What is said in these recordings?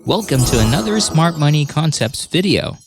Welcome to another Smart Money Concepts video.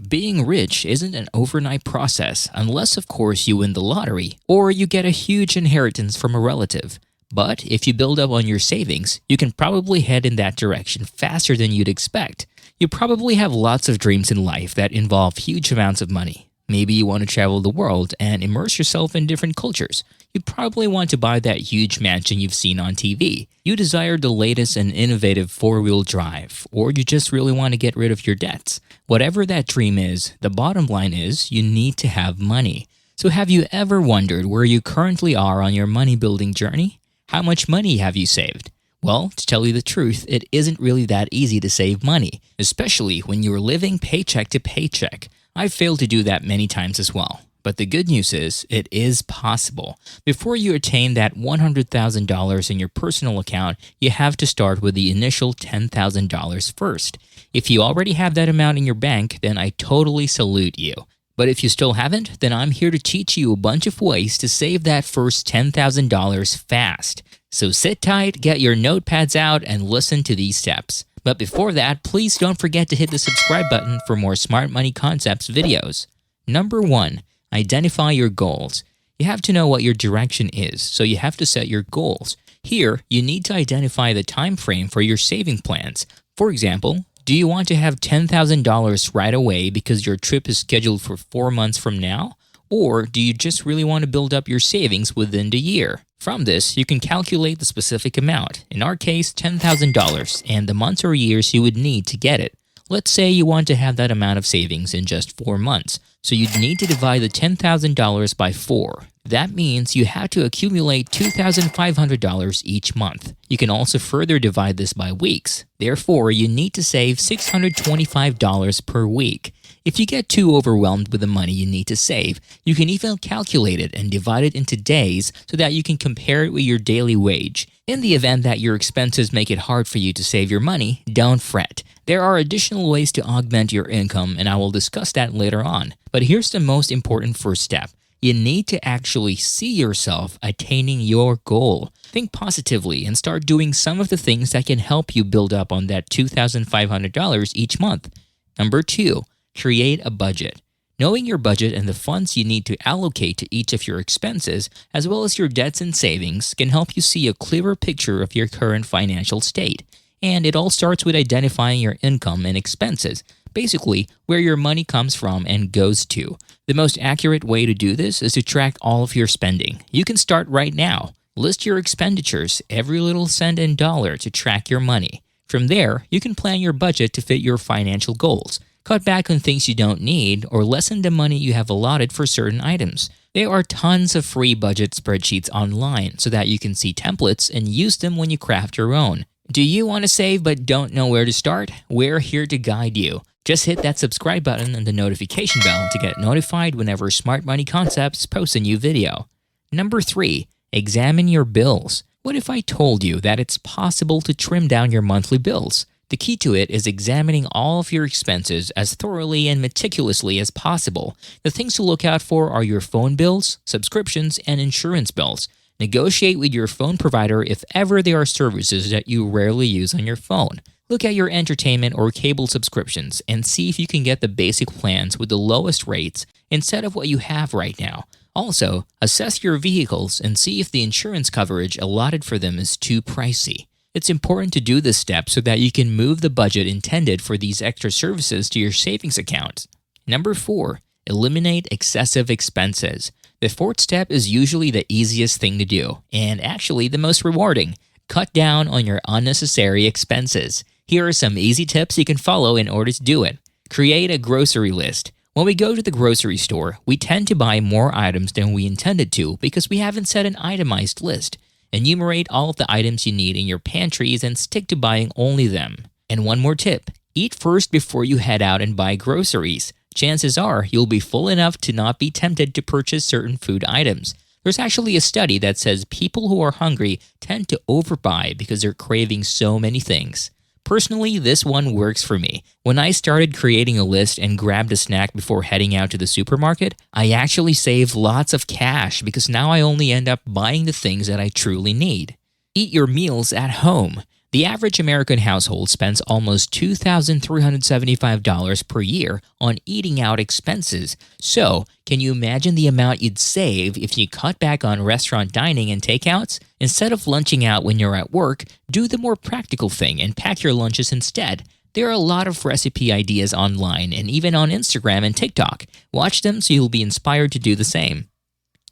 Being rich isn't an overnight process unless, of course, you win the lottery or you get a huge inheritance from a relative. But if you build up on your savings, you can probably head in that direction faster than you'd expect. You probably have lots of dreams in life that involve huge amounts of money. Maybe you want to travel the world and immerse yourself in different cultures. You probably want to buy that huge mansion you've seen on TV. You desire the latest and innovative four-wheel drive, or you just really want to get rid of your debts. Whatever that dream is, the bottom line is you need to have money. So have you ever wondered where you currently are on your money-building journey? How much money have you saved? Well, to tell you the truth, it isn't really that easy to save money, especially when you're living paycheck to paycheck. I've failed to do that many times as well. But the good news is, it is possible. Before you attain that $100,000 in your personal account, you have to start with the initial $10,000 first. If you already have that amount in your bank, then I totally salute you. But if you still haven't, then I'm here to teach you a bunch of ways to save that first $10,000 fast. So sit tight, get your notepads out, and listen to these steps. But before that, please don't forget to hit the subscribe button for more Smart Money Concepts videos. Number 1. Identify your goals. You have to know what your direction is, so you have to set your goals. Here, you need to identify the time frame for your saving plans. For example, do you want to have $10,000 right away because your trip is scheduled for 4 months from now? Or do you just really want to build up your savings within the year? From this, you can calculate the specific amount, in our case, $10,000, and the months or years you would need to get it. Let's say you want to have that amount of savings in just 4 months, so you'd need to divide the $10,000 by 4. That means you have to accumulate $2,500 each month. You can also further divide this by weeks. Therefore, you need to save $625 per week. If you get too overwhelmed with the money you need to save, you can even calculate it and divide it into days so that you can compare it with your daily wage. In the event that your expenses make it hard for you to save your money, don't fret. There are additional ways to augment your income, and I will discuss that later on. But here's the most important first step. You need to actually see yourself attaining your goal. Think positively and start doing some of the things that can help you build up on that $2,500 each month. Number 2. Create a budget. Knowing your budget and the funds you need to allocate to each of your expenses, as well as your debts and savings, can help you see a clearer picture of your current financial state. And it all starts with identifying your income and expenses, basically where your money comes from and goes to. The most accurate way to do this is to track all of your spending. You can start right now. List your expenditures, every little cent and dollar, to track your money. From there, you can plan your budget to fit your financial goals. Cut back on things you don't need or lessen the money you have allotted for certain items. There are tons of free budget spreadsheets online so that you can see templates and use them when you craft your own. Do you want to save but don't know where to start? We're here to guide you. Just hit that subscribe button and the notification bell to get notified whenever Smart Money Concepts posts a new video. Number 3. Examine your bills. What if I told you that it's possible to trim down your monthly bills? The key to it is examining all of your expenses as thoroughly and meticulously as possible. The things to look out for are your phone bills, subscriptions, and insurance bills. Negotiate with your phone provider if ever there are services that you rarely use on your phone. Look at your entertainment or cable subscriptions and see if you can get the basic plans with the lowest rates instead of what you have right now. Also, assess your vehicles and see if the insurance coverage allotted for them is too pricey. It's important to do this step so that you can move the budget intended for these extra services to your savings account. Number 4. Eliminate excessive expenses. The fourth step is usually the easiest thing to do, and actually the most rewarding. Cut down on your unnecessary expenses. Here are some easy tips you can follow in order to do it. Create a grocery list. When we go to the grocery store, we tend to buy more items than we intended to because we haven't set an itemized list. Enumerate all of the items you need in your pantries and stick to buying only them. And one more tip. Eat first before you head out and buy groceries. Chances are you'll be full enough to not be tempted to purchase certain food items. There's actually a study that says people who are hungry tend to overbuy because they're craving so many things. Personally, this one works for me. When I started creating a list and grabbed a snack before heading out to the supermarket, I actually saved lots of cash because now I only end up buying the things that I truly need. Eat your meals at home. The average American household spends almost $2,375 per year on eating out expenses. So, can you imagine the amount you'd save if you cut back on restaurant dining and takeouts? Instead of lunching out when you're at work, do the more practical thing and pack your lunches instead. There are a lot of recipe ideas online and even on Instagram and TikTok. Watch them so you'll be inspired to do the same.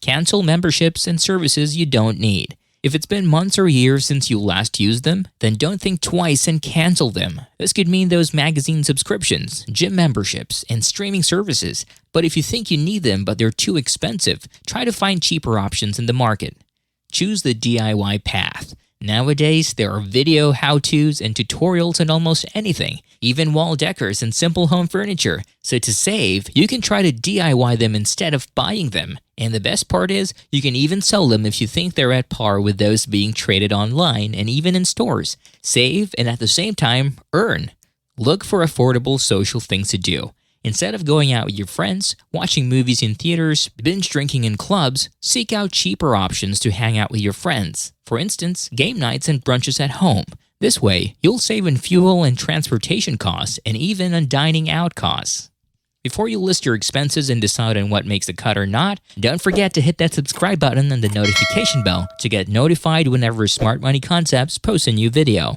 Cancel memberships and services you don't need. If it's been months or years since you last used them, then don't think twice and cancel them. This could mean those magazine subscriptions, gym memberships, and streaming services. But if you think you need them but they're too expensive, try to find cheaper options in the market. Choose the DIY path. Nowadays, there are video how-tos and tutorials on almost anything, even wall decors and simple home furniture. So to save, you can try to DIY them instead of buying them. And the best part is, you can even sell them if you think they're at par with those being traded online and even in stores. Save and at the same time, earn. Look for affordable social things to do. Instead of going out with your friends, watching movies in theaters, binge drinking in clubs, seek out cheaper options to hang out with your friends. For instance, game nights and brunches at home. This way, you'll save in fuel and transportation costs and even on dining out costs. Before you list your expenses and decide on what makes a cut or not, don't forget to hit that subscribe button and the notification bell to get notified whenever Smart Money Concepts posts a new video.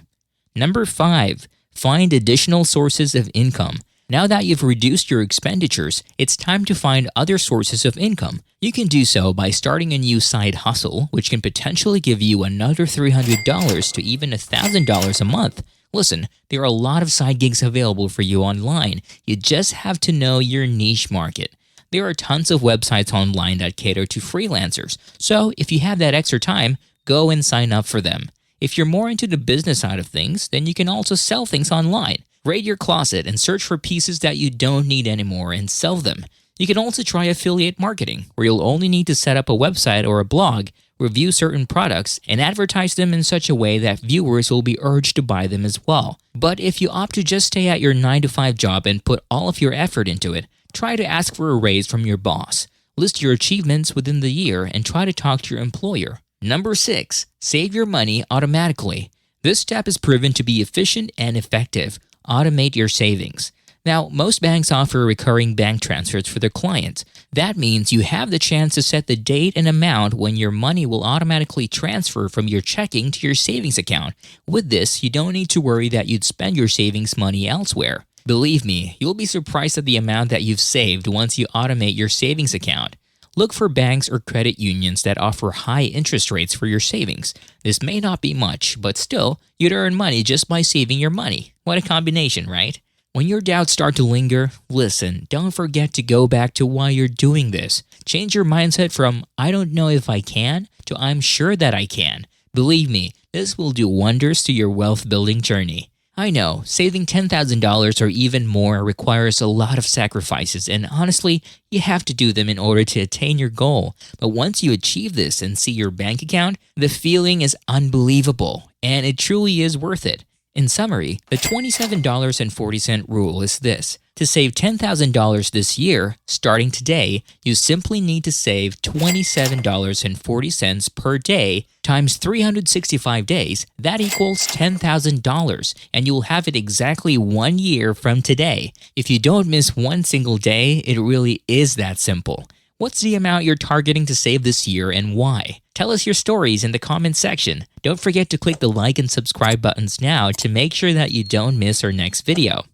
Number 5. Find additional sources of income. Now that you've reduced your expenditures, it's time to find other sources of income. You can do so by starting a new side hustle, which can potentially give you another $300 to even $1,000 a month. Listen, there are a lot of side gigs available for you online. You just have to know your niche market. There are tons of websites online that cater to freelancers, so if you have that extra time, go and sign up for them. If you're more into the business side of things, then you can also sell things online. Raid your closet and search for pieces that you don't need anymore and sell them. You can also try affiliate marketing, where you'll only need to set up a website or a blog, review certain products, and advertise them in such a way that viewers will be urged to buy them as well. But if you opt to just stay at your 9-to-5 job and put all of your effort into it, try to ask for a raise from your boss. List your achievements within the year and try to talk to your employer. Number 6. Save your money automatically. This step is proven to be efficient and effective. Automate your savings. Now, most banks offer recurring bank transfers for their clients. That means you have the chance to set the date and amount when your money will automatically transfer from your checking to your savings account. With this, you don't need to worry that you'd spend your savings money elsewhere. Believe me, you'll be surprised at the amount that you've saved once you automate your savings account. Look for banks or credit unions that offer high interest rates for your savings. This may not be much, but still, you'd earn money just by saving your money. What a combination, right? When your doubts start to linger, listen, don't forget to go back to why you're doing this. Change your mindset from, I don't know if I can, to I'm sure that I can. Believe me, this will do wonders to your wealth building journey. I know, saving $10,000 or even more requires a lot of sacrifices, and honestly, you have to do them in order to attain your goal. But once you achieve this and see your bank account, the feeling is unbelievable, and it truly is worth it. In summary, the $27.40 rule is this. To save $10,000 this year, starting today, you simply need to save $27.40 per day times 365 days. That equals $10,000, and you'll have it exactly 1 year from today. If you don't miss one single day, it really is that simple. What's the amount you're targeting to save this year and why? Tell us your stories in the comments section. Don't forget to click the like and subscribe buttons now to make sure that you don't miss our next video.